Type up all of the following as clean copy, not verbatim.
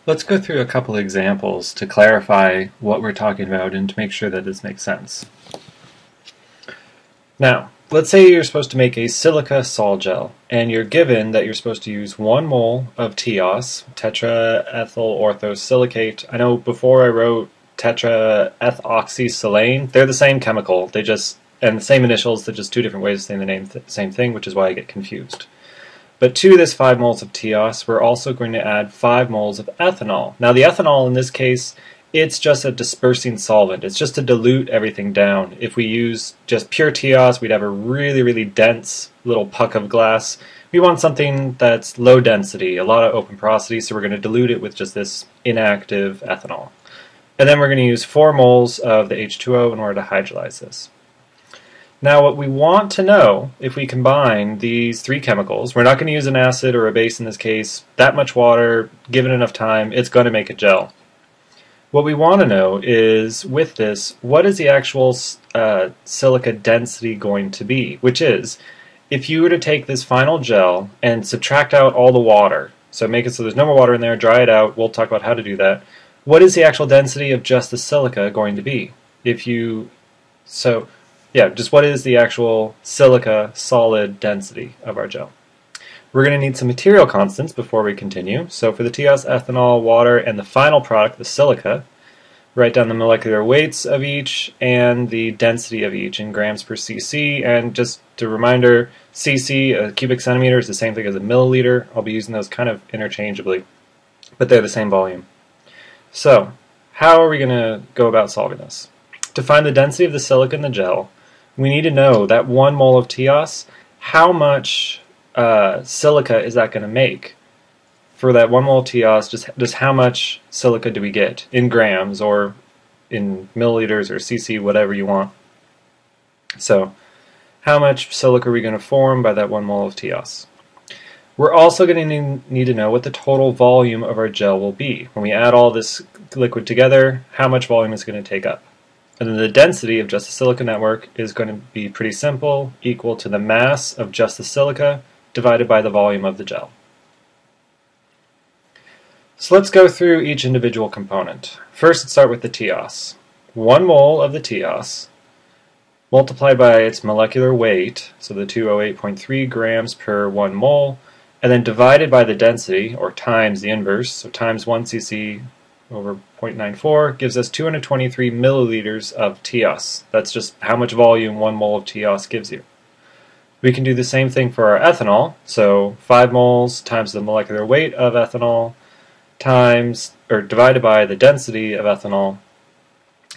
Let's go through a couple examples to clarify what we're talking about and to make sure that this makes sense. Now, let's say you're supposed to make a silica Solgel, and you're given that you're supposed to use 1 mole of TEOS, tetraethyl orthosilicate. I know before I wrote tetraethoxysilane, they're the same chemical, and the same initials, they're just two different ways of saying the same thing, which is why I get confused. But to this 5 moles of TEOS, we're also going to add 5 moles of ethanol. Now the ethanol in this case, it's just a dispersing solvent. It's just to dilute everything down. If we use just pure TEOS, we'd have a really, really dense little puck of glass. We want something that's low density, a lot of open porosity, so we're going to dilute it with just this inactive ethanol. And then we're going to use 4 moles of the H2O in order to hydrolyze this. Now what we want to know, if we combine these 3 chemicals, we're not going to use an acid or a base in this case, that much water, given enough time, it's going to make a gel. What we want to know is, with this, what is the actual silica density going to be? Which is, if you were to take this final gel and subtract out all the water, so make it so there's no more water in there, dry it out, we'll talk about how to do that, what is the actual density of just the silica going to be? Just what is the actual silica solid density of our gel? We're going to need some material constants before we continue. So for the TEOS, ethanol, water, and the final product, the silica, write down the molecular weights of each and the density of each in grams per cc. And just a reminder, cc, a cubic centimeter, is the same thing as a milliliter. I'll be using those kind of interchangeably, but they're the same volume. So how are we going to go about solving this? To find the density of the silica in the gel, we need to know that 1 mole of TEOS, how much silica is that going to make? For that 1 mole of TEOS, just how much silica do we get in grams or in milliliters or cc, whatever you want. So how much silica are we going to form by that 1 mole of TEOS? We're also going to need to know what the total volume of our gel will be. When we add all this liquid together, how much volume it's going to take up. And then the density of just the silica network is going to be pretty simple, equal to the mass of just the silica divided by the volume of the gel. So let's go through each individual component. First, let's start with the TEOS. 1 mole of the TEOS multiplied by its molecular weight, so the 208.3 grams per 1 mole, and then divided by the density, or times the inverse, so times 1 cc over 0.94 gives us 223 milliliters of TEOS. That's just how much volume 1 mole of TEOS gives you. We can do the same thing for our ethanol, so 5 moles times the molecular weight of ethanol divided by the density of ethanol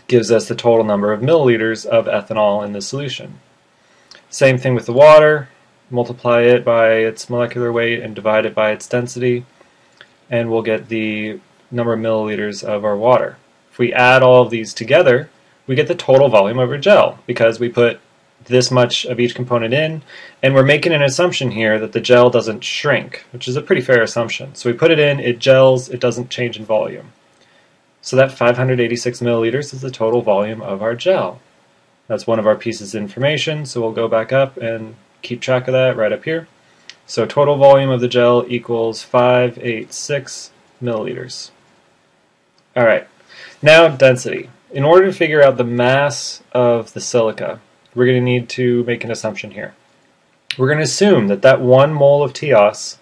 gives us the total number of milliliters of ethanol in the solution. Same thing with the water, multiply it by its molecular weight and divide it by its density, and we'll get the number of milliliters of our water. If we add all of these together, we get the total volume of our gel, because we put this much of each component in, and we're making an assumption here that the gel doesn't shrink, which is a pretty fair assumption. So we put it in, it gels, it doesn't change in volume. So that 586 milliliters is the total volume of our gel. That's one of our pieces of information, so we'll go back up and keep track of that right up here. So total volume of the gel equals 586 milliliters. Alright, now density. In order to figure out the mass of the silica, we're going to need to make an assumption here. We're going to assume that that 1 mole of TEOS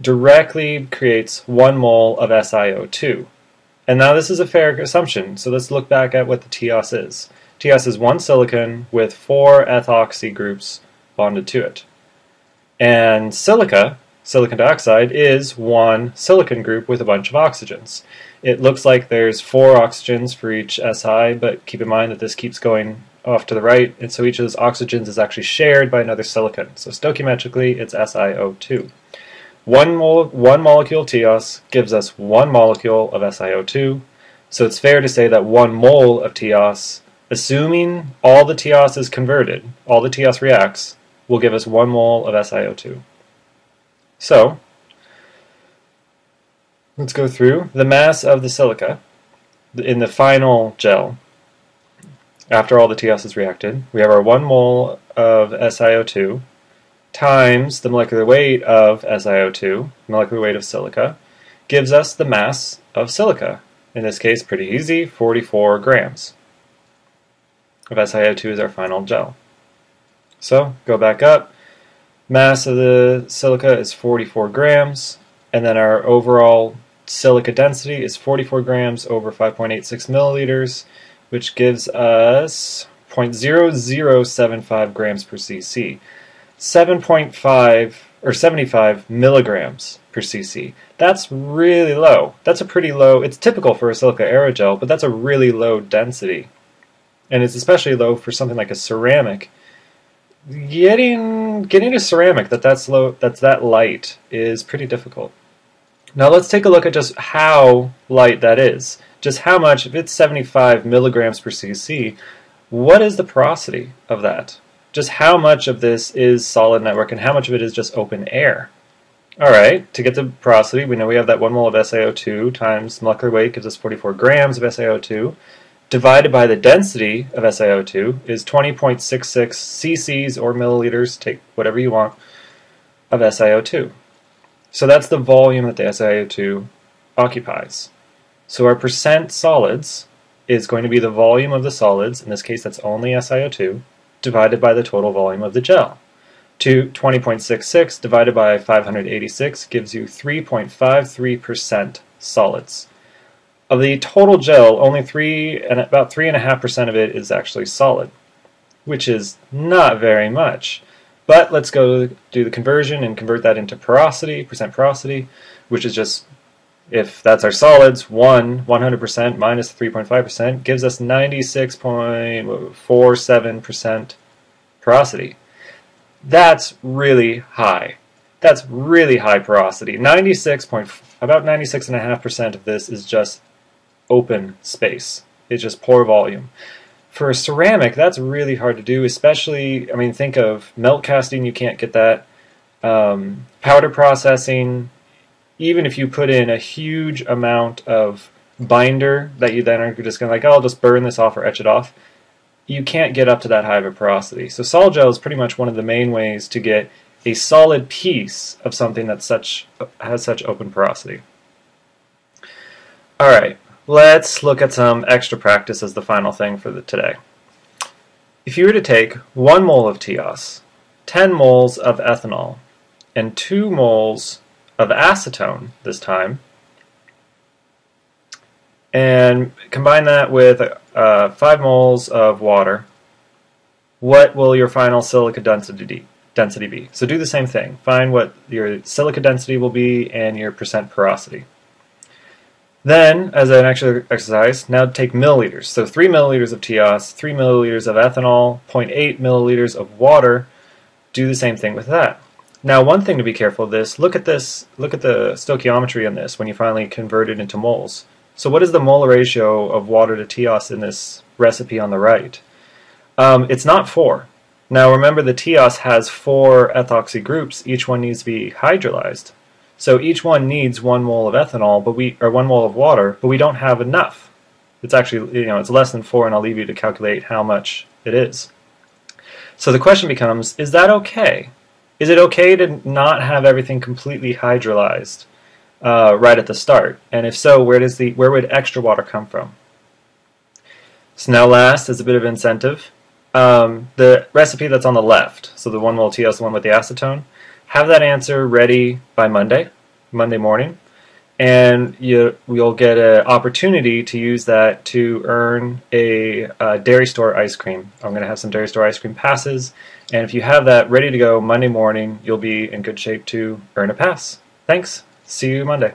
directly creates 1 mole of SiO2. And now this is a fair assumption, so let's look back at what the TEOS is. TEOS is 1 silicon with 4 ethoxy groups bonded to it. And silica, silicon dioxide, is 1 silicon group with a bunch of oxygens. It looks like there's 4 oxygens for each Si, but keep in mind that this keeps going off to the right, and so each of those oxygens is actually shared by another silicon. So stoichiometrically, it's SiO2. 1 molecule of TEOS gives us 1 molecule of SiO2, so it's fair to say that 1 mole of TEOS, assuming all the TEOS is converted, all the TEOS reacts, will give us 1 mole of SiO2. So let's go through the mass of the silica in the final gel. After all the TEOS is reacted, we have our 1 mole of SiO2 times the molecular weight of SiO2, molecular weight of silica, gives us the mass of silica. In this case, pretty easy, 44 grams of SiO2 is our final gel. So go back up, mass of the silica is 44 grams, and then our overall silica density is 44 grams over 5.86 milliliters, which gives us 0.0075 grams per cc. 7.5 or 75 milligrams per cc. That's really low. That's a pretty low, it's typical for a silica aerogel, but that's a really low density. And it's especially low for something like a ceramic. Getting a ceramic that's low, that's that light is pretty difficult. Now let's take a look at just how light that is. Just how much, if it's 75 milligrams per cc, what is the porosity of that? Just how much of this is solid network and how much of it is just open air? Alright, to get the porosity, we know we have that 1 mole of SiO2 times molecular weight gives us 44 grams of SiO2, divided by the density of SiO2 is 20.66 cc's or milliliters, take whatever you want, of SiO2. So that's the volume that the SiO2 occupies. So our percent solids is going to be the volume of the solids, in this case that's only SiO2, divided by the total volume of the gel. 20.66 divided by 586 gives you 3.53% solids. Of the total gel, only about 3.5% of it is actually solid, which is not very much. But let's go do the conversion and convert that into porosity, percent porosity, which is just, if that's our solids, 100% minus 3.5% gives us 96.47% porosity. That's really high. That's really high porosity. About 96.5% of this is just open space. It's just pore volume. For a ceramic, that's really hard to do, especially, I mean, think of melt casting, you can't get that. Powder processing, even if you put in a huge amount of binder that you then are just going to oh, I'll just burn this off or etch it off, you can't get up to that high of a porosity. So Solgel is pretty much one of the main ways to get a solid piece of something that has such open porosity. Alright, let's look at some extra practice as the final thing for today. If you were to take 1 mole of TiO, 10 moles of ethanol, and 2 moles of acetone this time, and combine that with 5 moles of water, what will your final silica density be? So do the same thing. Find what your silica density will be and your percent porosity. Then, as an extra exercise, now take milliliters. So 3 milliliters of TiO, 3 milliliters of ethanol, 0.8 milliliters of water. Do the same thing with that. Now, one thing to be careful of this, look at the stoichiometry on this when you finally convert it into moles. So what is the molar ratio of water to TiO in this recipe on the right? It's not 4. Now remember the TiO has 4 ethoxy groups, each one needs to be hydrolyzed. So each one needs 1 mole of ethanol, or 1 mole of water, but we don't have enough. It's actually, it's less than 4, and I'll leave you to calculate how much it is. So the question becomes, is that okay? Is it okay to not have everything completely hydrolyzed right at the start? And if so, where would extra water come from? So now last, as a bit of incentive, the recipe that's on the left, so the 1 mole TiO, the one with the acetone, have that answer ready by Monday morning, and you'll get an opportunity to use that to earn a dairy store ice cream. I'm going to have some dairy store ice cream passes, and if you have that ready to go Monday morning, you'll be in good shape to earn a pass. Thanks. See you Monday.